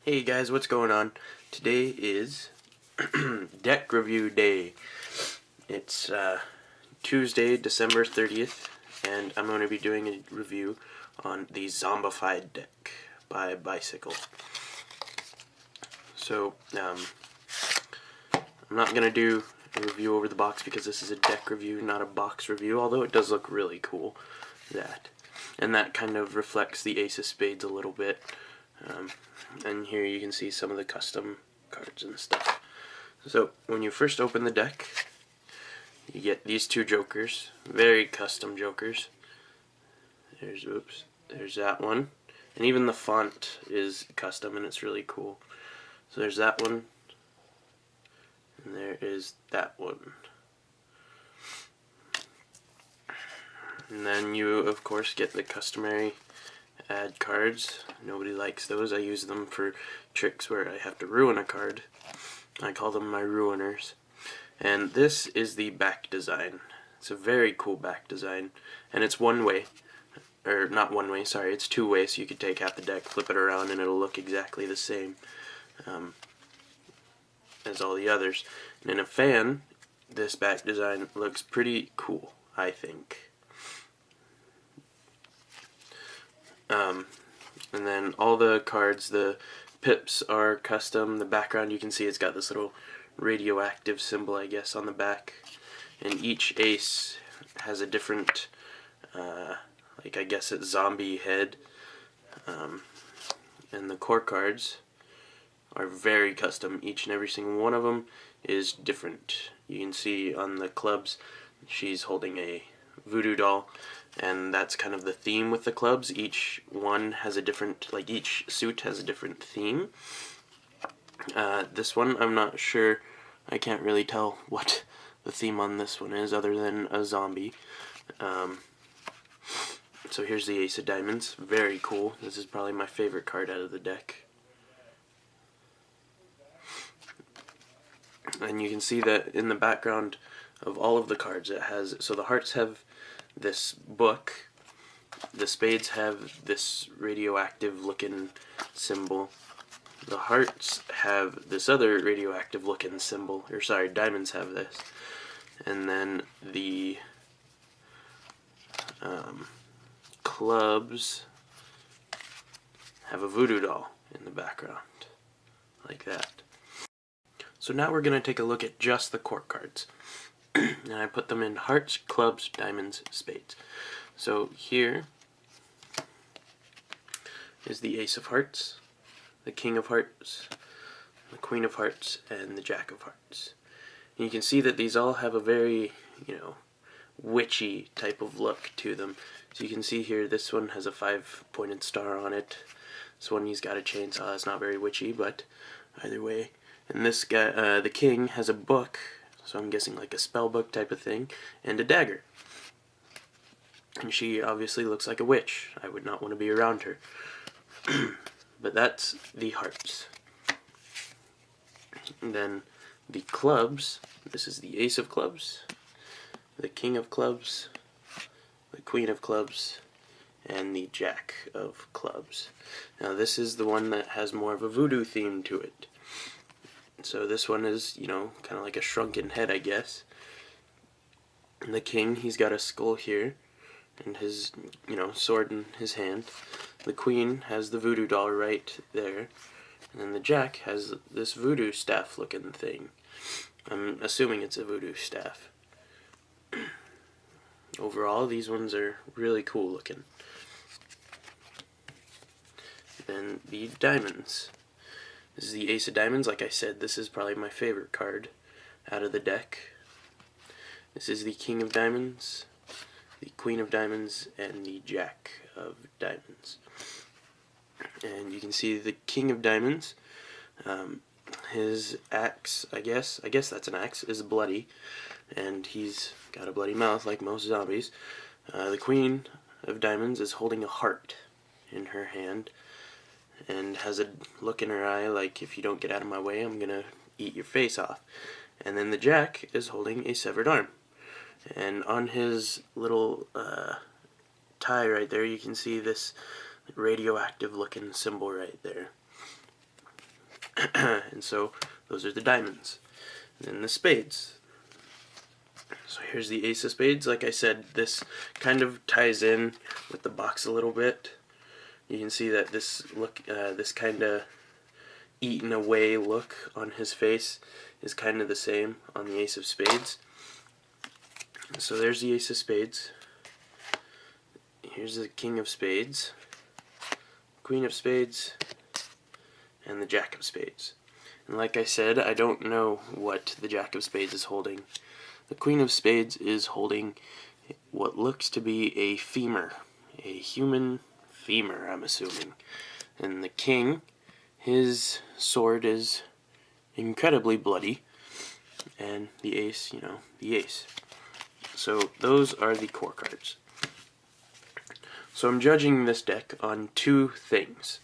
Hey guys, what's going on? Today is deck review day. It's Tuesday, December 30th, and I'm going to be doing a review on the Zombified deck by Bicycle. So, I'm not going to do a review over the box because this is a deck review, not a box review, although it does look really cool, and that kind of reflects the Ace of Spades a little bit. And here you can see some of the custom cards and stuff. So when you first open the deck, you get these two jokers, very custom jokers. There's that one, and even the font is custom and it's really cool. So there's that one, and there is that one. And then you of course get the customary add cards. Nobody likes those. I use them for tricks where I have to ruin a card. I call them my ruiners. And this is the back design. It's a very cool back design, and it's one way, or not one way, sorry, it's two way, so you could take half the deck, flip it around, and it'll look exactly the same as all the others. And in a fan, this back design looks pretty cool, I think. And then all the cards, the pips are custom. The background, you can see it's got this little radioactive symbol, I guess, on the back. And each ace has a different, like I guess it's zombie head. And the core cards are very custom. Each and every single one of them is different. You can see on the clubs, she's holding a voodoo doll, and that's kind of the theme with the clubs. Each one has a different, like each suit has a different theme. This one, I'm not sure, I can't really tell what the theme on this one is other than a zombie. So here's the Ace of Diamonds, very cool. This is probably my favorite card out of the deck. And you can see that in the background of all of the cards it has, so the hearts have this book, the spades have this radioactive looking symbol, the hearts have this other radioactive looking symbol, or sorry, diamonds have this, and then the clubs have a voodoo doll in the background, like that. So now we're going to take a look at just the court cards. And I put them in hearts, clubs, diamonds, spades. So here is the Ace of Hearts, the King of Hearts, the Queen of Hearts, and the Jack of Hearts. And you can see that these all have a very, witchy type of look to them. So you can see here, this one has a 5-pointed star on it. This one, he's got a chainsaw. That's not very witchy, but either way. And this guy, the King, has a book. So I'm guessing like a spell book type of thing, and a dagger. And she obviously looks like a witch. I would not want to be around her. But that's the hearts. And then the clubs, this is the Ace of Clubs, the King of Clubs, the Queen of Clubs, and the Jack of Clubs. Now this is the one that has more of a voodoo theme to it. So this one is, kind of like a shrunken head, I guess. And the King, he's got a skull here, and his, sword in his hand. The Queen has the voodoo doll right there. And then the Jack has this voodoo staff looking thing. I'm assuming it's a voodoo staff. Overall, these ones are really cool looking. Then the diamonds. This is the Ace of Diamonds. Like I said, this is probably my favorite card out of the deck. This is the King of Diamonds, the Queen of Diamonds, and the Jack of Diamonds. And you can see the King of Diamonds, his axe, I guess that's an axe, is bloody, and he's got a bloody mouth like most zombies. The Queen of Diamonds is holding a heart in her hand, and has a look in her eye like, if you don't get out of my way, I'm gonna eat your face off. And then the Jack is holding a severed arm. And on his little tie right there, you can see this radioactive looking symbol right there. And so those are the diamonds. And then the spades. So here's the ace of spades. Like I said, this kind of ties in with the box a little bit. You can see that this kind of eaten away look on his face is kind of the same on the ace of spades. So there's the ace of spades. Here's the king of spades, queen of spades, and the jack of spades. And like I said, I don't know what the jack of spades is holding. The queen of spades is holding what looks to be a femur, a human femur, I'm assuming. And the king, his sword is incredibly bloody, and the ace, you know, the ace. So those are the core cards. So I'm judging this deck on 2 things.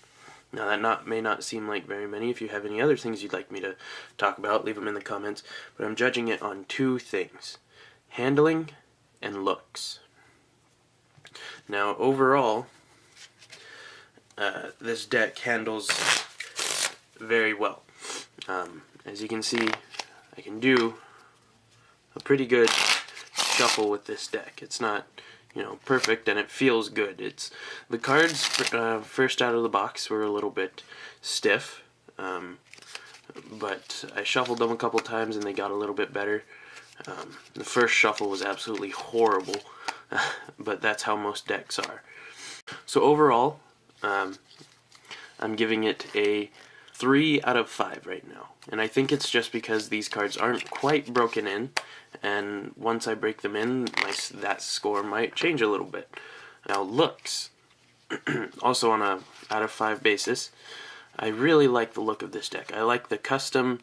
Now that may not seem like very many. If you have any other things you'd like me to talk about, leave them in the comments. But I'm judging it on 2 things: handling and looks. Now overall, this deck handles very well. As you can see, I can do a pretty good shuffle with this deck. It's not, you know, perfect, and it feels good. It's the cards first out of the box were a little bit stiff, but I shuffled them a couple times and they got a little bit better. The first shuffle was absolutely horrible, but that's how most decks are. So overall, I'm giving it a 3 out of 5 right now, and I think it's just because these cards aren't quite broken in, and once I break them in, that score might change a little bit. Now looks, also on a out of 5 basis, I really like the look of this deck. I like the custom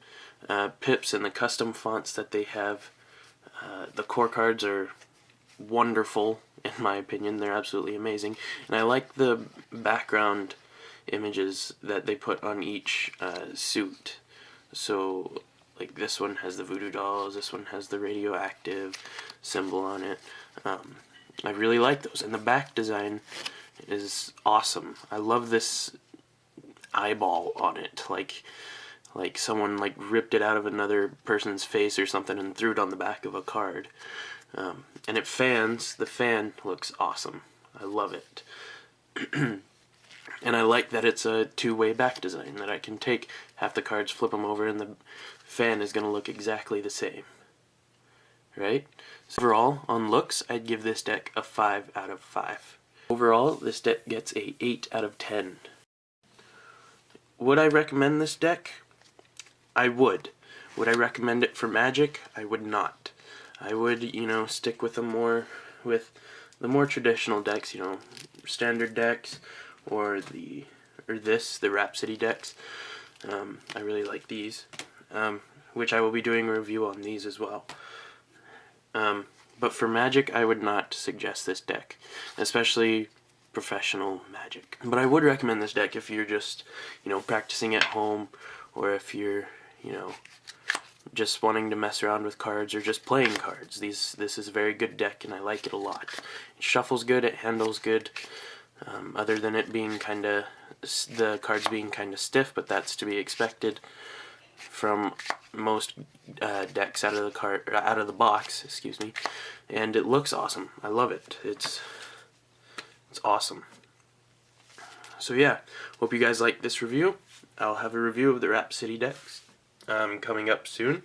pips and the custom fonts that they have. The core cards are wonderful, in my opinion. They're absolutely amazing, and I like the background images that they put on each suit. So like this one has the voodoo dolls, this one has the radioactive symbol on it. I really like those, and the back design is awesome. I love this eyeball on it, like someone like ripped it out of another person's face or something and threw it on the back of a card. And it fans. The fan looks awesome. I love it. And I like that it's a 2-way back design, that I can take half the cards, flip them over, and the fan is going to look exactly the same. Right? So overall, on looks, I'd give this deck a 5 out of 5. Overall, this deck gets a 8 out of 10. Would I recommend this deck? I would. Would I recommend it for Magic? I would not. I would, you know, stick with the more traditional decks, you know, standard decks, or the Rhapsody decks. I really like these, which I will be doing a review on these as well. But for Magic, I would not suggest this deck, especially professional Magic. But I would recommend this deck if you're just, you know, practicing at home, or if you're, you know, just wanting to mess around with cards, or just playing cards. This is a very good deck, and I like it a lot. It shuffles good, it handles good. Other than it being the cards being kind of stiff, but that's to be expected from most decks out of the box, excuse me. And it looks awesome. I love it. It's awesome. So yeah, hope you guys like this review. I'll have a review of the Rhapsody decks coming up soon,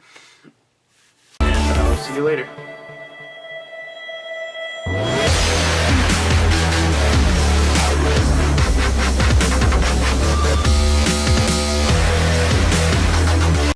and I'll see you later.